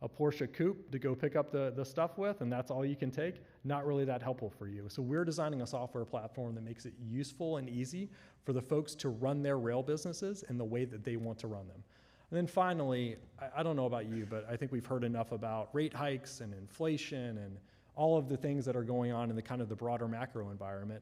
a Porsche coupe to go pick up the stuff with, and that's all you can take, not really that helpful for you. So we're designing a software platform that makes it useful and easy for the folks to run their rail businesses in the way that they want to run them. And then finally, I don't know about you, but I think we've heard enough about rate hikes and inflation and all of the things that are going on in the kind of the broader macro environment.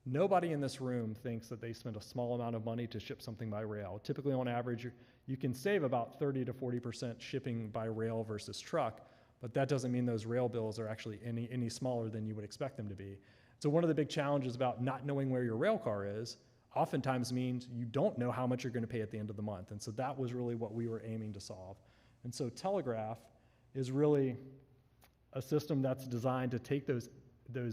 Nobody in this room thinks that they spend a small amount of money to ship something by rail. Typically, on average, you can save about 30 to 40% shipping by rail versus truck, but that doesn't mean those rail bills are actually any smaller than you would expect them to be. So one of the big challenges about not knowing where your rail car is oftentimes means you don't know how much you're going to pay at the end of the month. And so that was really what we were aiming to solve. And so Telegraph is really a system that's designed to take those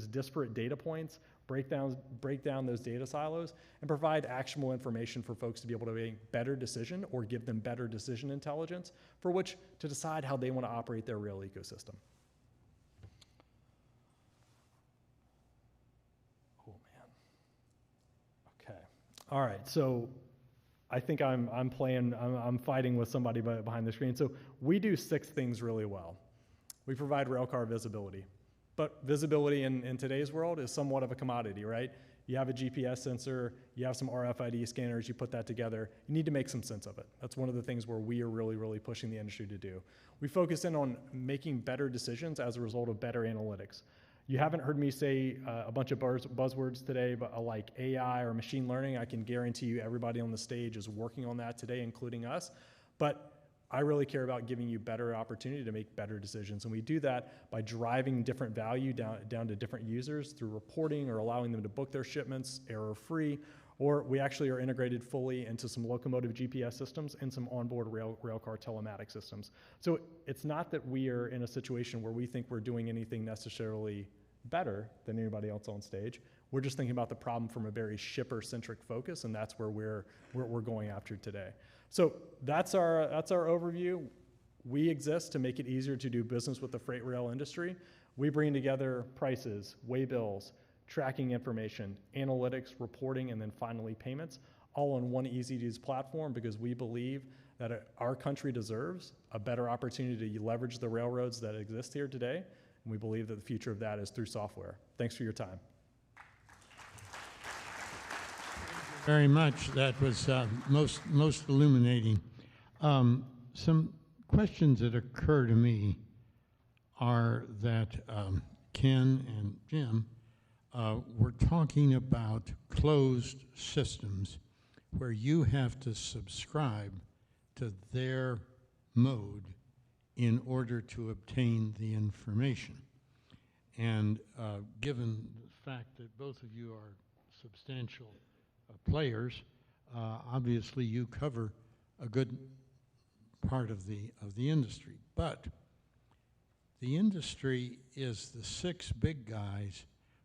disparate data points, break down those data silos, and provide actionable information for folks to be able to make better decision or give them better decision intelligence for which to decide how they want to operate their rail ecosystem. Oh man. Okay. All right. So I think I'm fighting with somebody behind the screen. So we do 6 things really well. We provide railcar visibility. But visibility in today's world is somewhat of a commodity, right? You have a GPS sensor, you have some RFID scanners, you put that together, you need to make some sense of it. That's one of the things where we are really, really pushing the industry to do. We focus in on making better decisions as a result of better analytics. You haven't heard me say a bunch of buzzwords today, but like AI or machine learning. I can guarantee you everybody on the stage is working on that today, including us. But I really care about giving you better opportunity to make better decisions. And we do that by driving different value down to different users through reporting or allowing them to book their shipments error-free, or we actually are integrated fully into some locomotive GPS systems and some onboard railcar telematic systems. So it's not that we are in a situation where we think we're doing anything necessarily better than anybody else on stage. We're just thinking about the problem from a very shipper-centric focus, and that's where we're going after today. So that's our overview. We exist to make it easier to do business with the freight rail industry. We bring together prices, weigh bills, tracking information, analytics, reporting, and then finally payments, all on one easy-to-use platform because we believe that our country deserves a better opportunity to leverage the railroads that exist here today, and we believe that the future of that is through software. Thanks for your time. Very much. That was most illuminating. Some questions that occur to me are that Ken and Jim were talking about closed systems where you have to subscribe to their mode in order to obtain the information. And given the fact that both of you are substantial players, obviously you cover a good part of the industry. But The industry is the 6 big guys,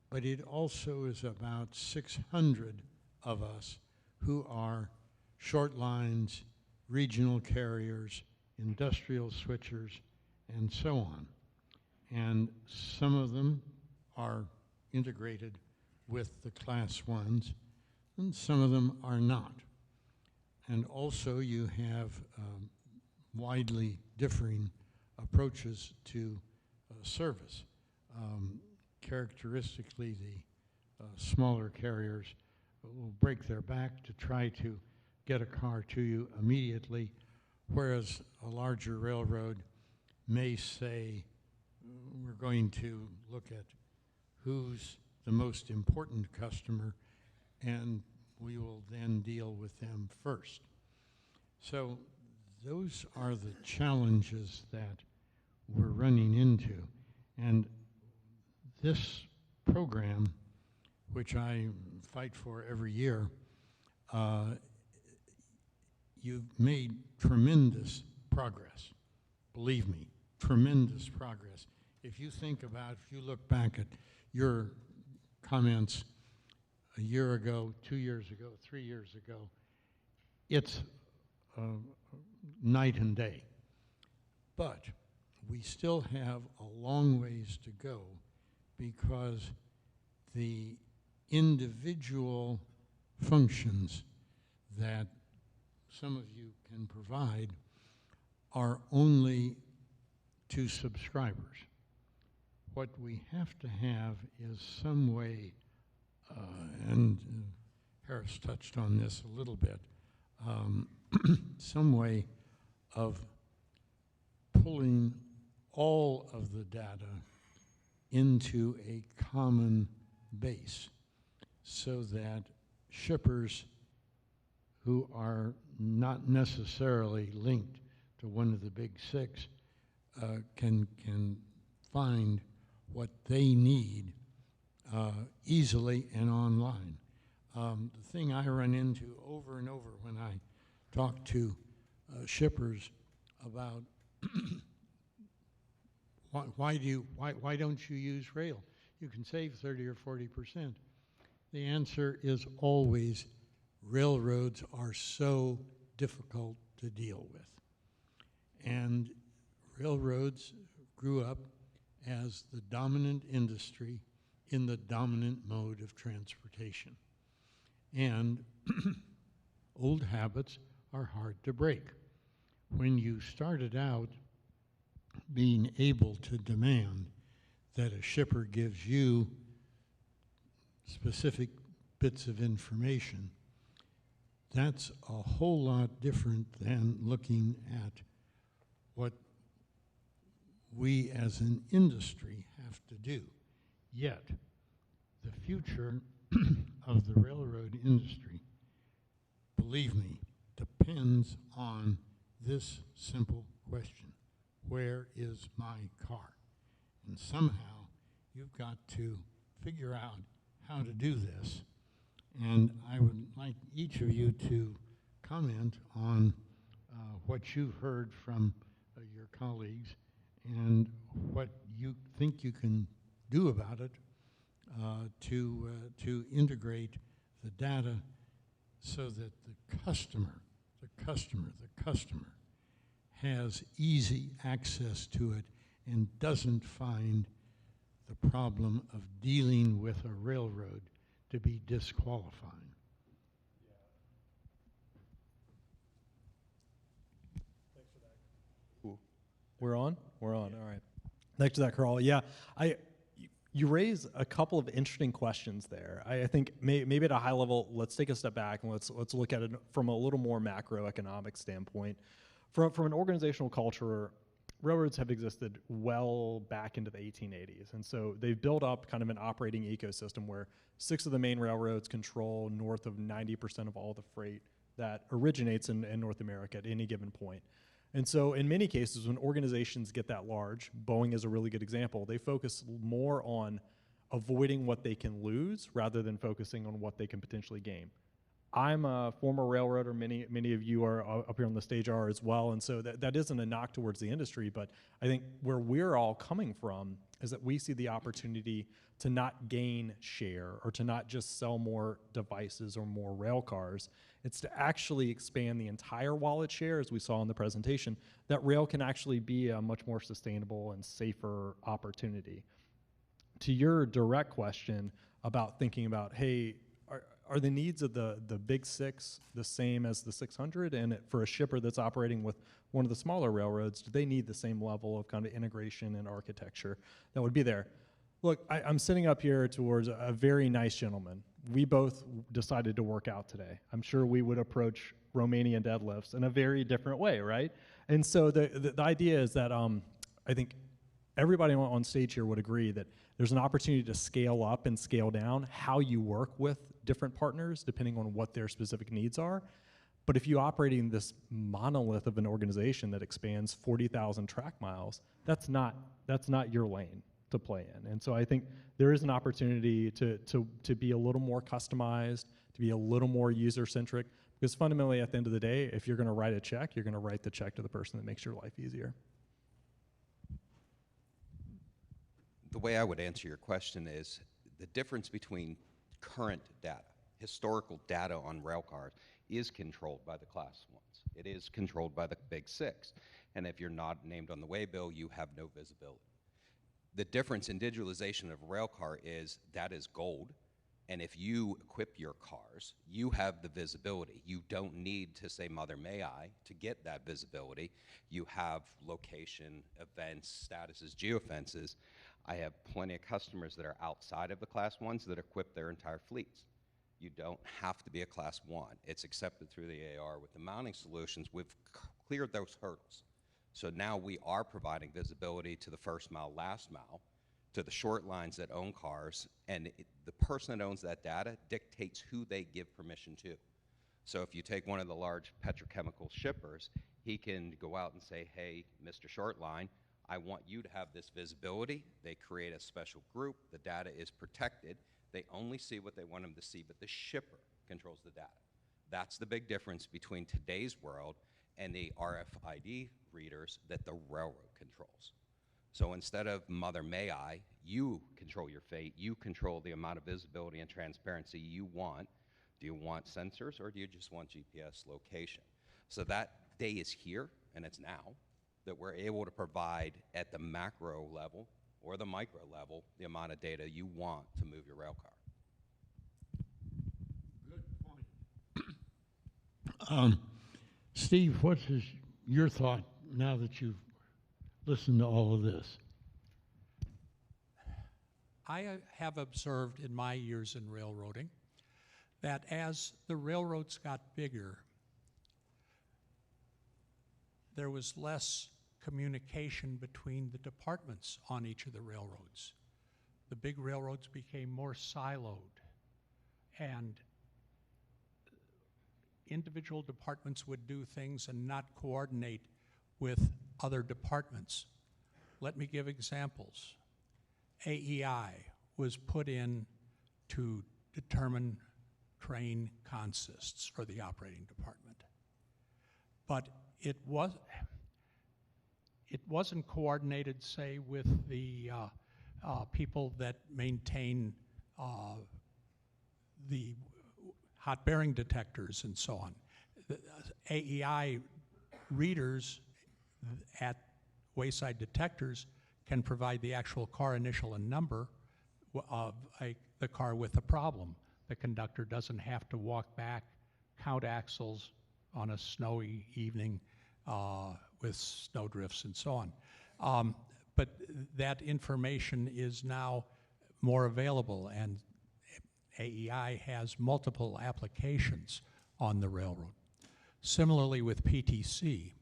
but it also is about 600 of us who are short lines, regional carriers, industrial switchers, and so on. And some of them are integrated with the Class 1s, and some of them are not. And also you have widely differing approaches to service. Characteristically, the smaller carriers will break their back to try to get a car to you immediately, whereas a larger railroad may say, we're going to look at who's the most important customer, and we will then deal with them first. So those are the challenges that we're running into. And this program, which I fight for every year, you've made tremendous progress. Believe me, tremendous progress. If you think about, if you look back at your comments a year ago, 2 years ago, 3 years ago, it's night and day. But we still have a long ways to go because the individual functions that some of you can provide are only to subscribers. What we have to have is some way, and Harris touched on this a little bit, some way of pulling all of the data into a common base so that shippers who are not necessarily linked to one of the big 6 can find what they need easily and online. The thing I run into over and over when I talk to shippers about why don't you use rail? You can save 30 or 40%. The answer is always railroads are so difficult to deal with. And railroads grew up as the dominant industry in the dominant mode of transportation. And old habits are hard to break. When you started out being able to demand that a shipper gives you specific bits of information, that's a whole lot different than looking at what we as an industry have to do. Yet, the future of the railroad industry, believe me, depends on this simple question: where is my car? And somehow you've got to figure out how to do this. And I would like each of you to comment on what you've heard from your colleagues and what you think you can do about it to integrate the data so that the customer has easy access to it and doesn't find the problem of dealing with a railroad to be disqualifying. Thanks for that. Cool. We're on? We're on, all right. Thanks for that, Carl. Yeah, you raise a couple of interesting questions there. I think maybe at a high level, let's take a step back and let's look at it from a little more macroeconomic standpoint. From an organizational culture, railroads have existed well back into the 1880s. And so they've built up kind of an operating ecosystem where 6 of the main railroads control north of 90% of all the freight that originates in North America at any given point. And so in many cases, when organizations get that large, Boeing is a really good example, they focus more on avoiding what they can lose rather than focusing on what they can potentially gain. I'm a former railroader. Many of you are up here on the stage are as well, and so that isn't a knock towards the industry, but I think where we're all coming from is that we see the opportunity to not gain share or to not just sell more devices or more rail cars. It's to actually expand the entire wallet share, as we saw in the presentation, that rail can actually be a much more sustainable and safer opportunity. To your direct question about thinking about, hey, are the needs of the big six the same as the 600? And for a shipper that's operating with one of the smaller railroads, do they need the same level of kind of integration and architecture that would be there? Look, I'm sitting up here towards a very nice gentleman. We both decided to work out today. I'm sure we would approach Romanian deadlifts in a very different way, right? And so the idea is that I think everybody on stage here would agree that there's an opportunity to scale up and scale down how you work with different partners depending on what their specific needs are. But if you operate in this monolith of an organization that expands 40,000 track miles, that's not your lane to play in. And so I think there is an opportunity to be a little more customized, to be a little more user-centric, because fundamentally at the end of the day, if you're going to write a check, you're going to write the check to the person that makes your life easier. The way I would answer your question is the difference between current data, historical data on rail cars, is controlled by the Class 1s. It is controlled by the Big Six. And if you're not named on the waybill, you have no visibility. The difference in digitalization of a rail car is that is gold. And if you equip your cars, you have the visibility. You don't need to say, Mother, may I, to get that visibility. You have location, events, statuses, geofences. I have plenty of customers that are outside of the Class 1s that equip their entire fleets. You don't have to be a Class 1. It's accepted through the AR. With the mounting solutions, we've cleared those hurdles. So now we are providing visibility to the first mile, last mile, to the short lines that own cars, and the person that owns that data dictates who they give permission to. So if you take one of the large petrochemical shippers, he can go out and say, hey, Mr. Shortline, I want you to have this visibility. They create a special group. The data is protected. They only see what they want them to see, but the shipper controls the data. That's the big difference between today's world and the RFID readers that the railroad controls. So instead of Mother May I, you control your fate. You control the amount of visibility and transparency you want. Do you want sensors or do you just want GPS location? So that day is here, and it's now, that we're able to provide at the macro level or the micro level the amount of data you want to move your rail car. Good point. Steve, what is your thought now that you've listened to all of this? I have observed in my years in railroading that as the railroads got bigger, there was less communication between the departments on each of the railroads. The big railroads became more siloed, and individual departments would do things and not coordinate with other departments. Let me give examples. AEI was put in to determine train consists for the operating department. But it wasn't coordinated, say, with the people that maintain the hot bearing detectors and so on. The AEI readers at wayside detectors can provide the actual car initial and number of the car with a problem. The conductor doesn't have to walk back, count axles on a snowy evening with snow drifts and so on. But that information is now more available, and AEI has multiple applications on the railroad. Similarly with PTC.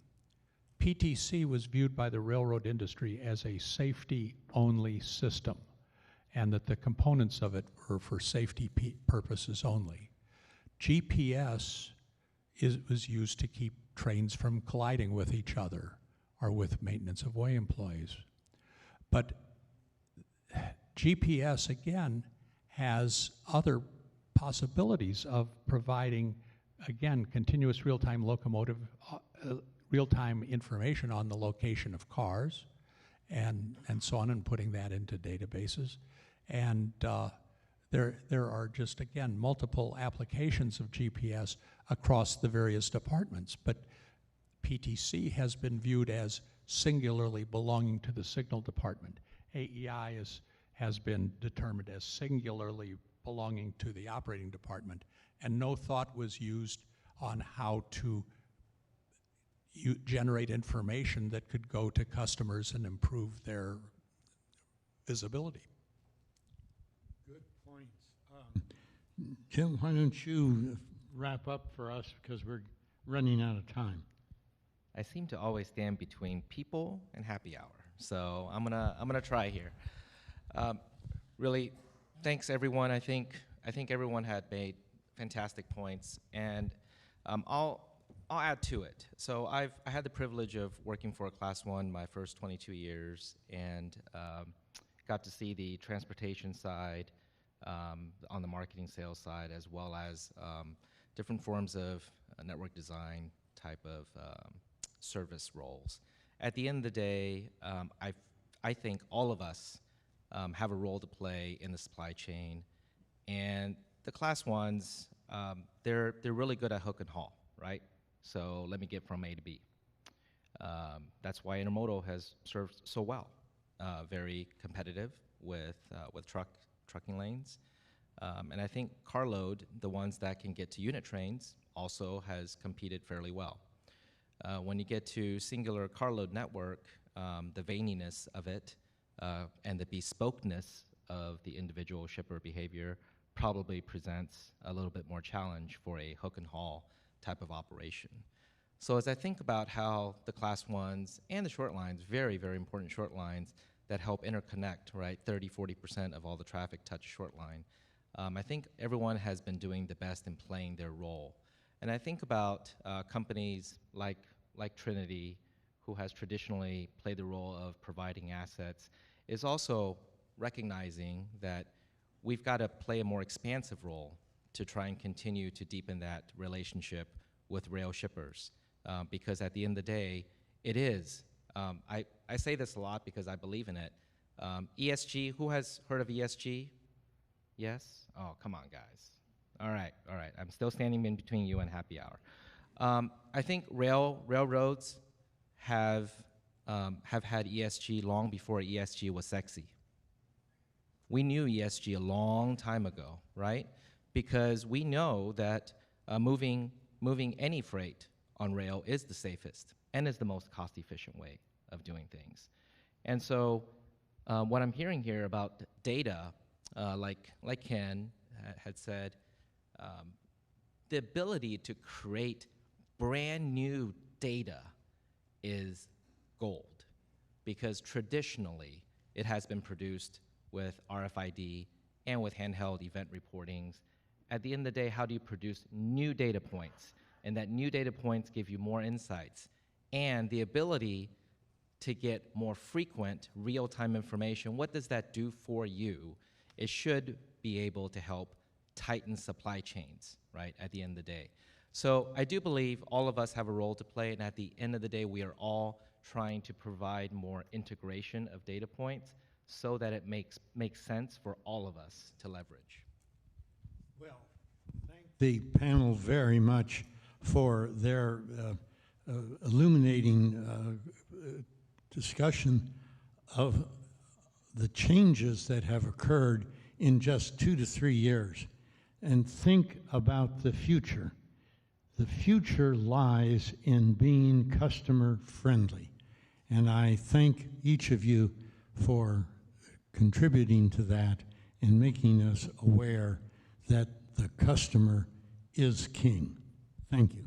PTC was viewed by the railroad industry as a safety-only system, and that the components of it were for safety purposes only. GPS was used to keep trains from colliding with each other or with maintenance of way employees. But GPS, again, has other possibilities of providing, again, continuous real-time locomotive, real-time information on the location of cars and so on, and putting that into databases. And there are just, again, multiple applications of GPS across the various departments, but PTC has been viewed as singularly belonging to the signal department. AEI has been determined as singularly belonging to the operating department, and no thought was used on how to generate information that could go to customers and improve their visibility. Good points. Jim, why don't you wrap up for us, because we're running out of time. I seem to always stand between people and happy hour, so I'm gonna try here. Really, thanks everyone. I think everyone had made fantastic points, and I'll add to it. So I had the privilege of working for a Class 1 my first 22 years, and got to see the transportation side, on the marketing sales side, as well as different forms of network design type of service roles. At the end of the day, I think all of us have a role to play in the supply chain, and the Class 1s, they're really good at hook and haul, right? So let me get from A to B. That's why intermodal has served so well. Very competitive with trucking lanes. And I think carload, the ones that can get to unit trains, also has competed fairly well. When you get to singular carload network, the veininess of it and the bespokeness of the individual shipper behavior probably presents a little bit more challenge for a hook and haul type of operation. So as I think about how the Class 1s and the short lines, very, very important short lines that help interconnect, right, 30–40% of all the traffic touch short line, I think everyone has been doing the best in playing their role. And I think about companies like Trinity, who has traditionally played the role of providing assets, is also recognizing that we've got to play a more expansive role to try and continue to deepen that relationship with rail shippers. Because at the end of the day, it is, I say this a lot because I believe in it. ESG, who has heard of ESG? Yes? Oh, come on, guys. All right. I'm still standing in between you and happy hour. I think railroads have had ESG long before ESG was sexy. We knew ESG a long time ago, right? Because we know that moving any freight on rail is the safest and is the most cost-efficient way of doing things. And so what I'm hearing here about data, like Ken had said, the ability to create brand new data is gold, because traditionally it has been produced with RFID and with handheld event reportings. At the end of the day, how do you produce new data points? And that new data points give you more insights and the ability to get more frequent real-time information. What does that do for you? It should be able to help tighten supply chains, right, at the end of the day. So I do believe all of us have a role to play, and at the end of the day, we are all trying to provide more integration of data points so that it makes sense for all of us to leverage. Well, thank the panel very much for their illuminating discussion of the changes that have occurred in just 2 to 3 years. And think about the future. The future lies in being customer friendly. And I thank each of you for contributing to that and making us aware that the customer is king. Thank you.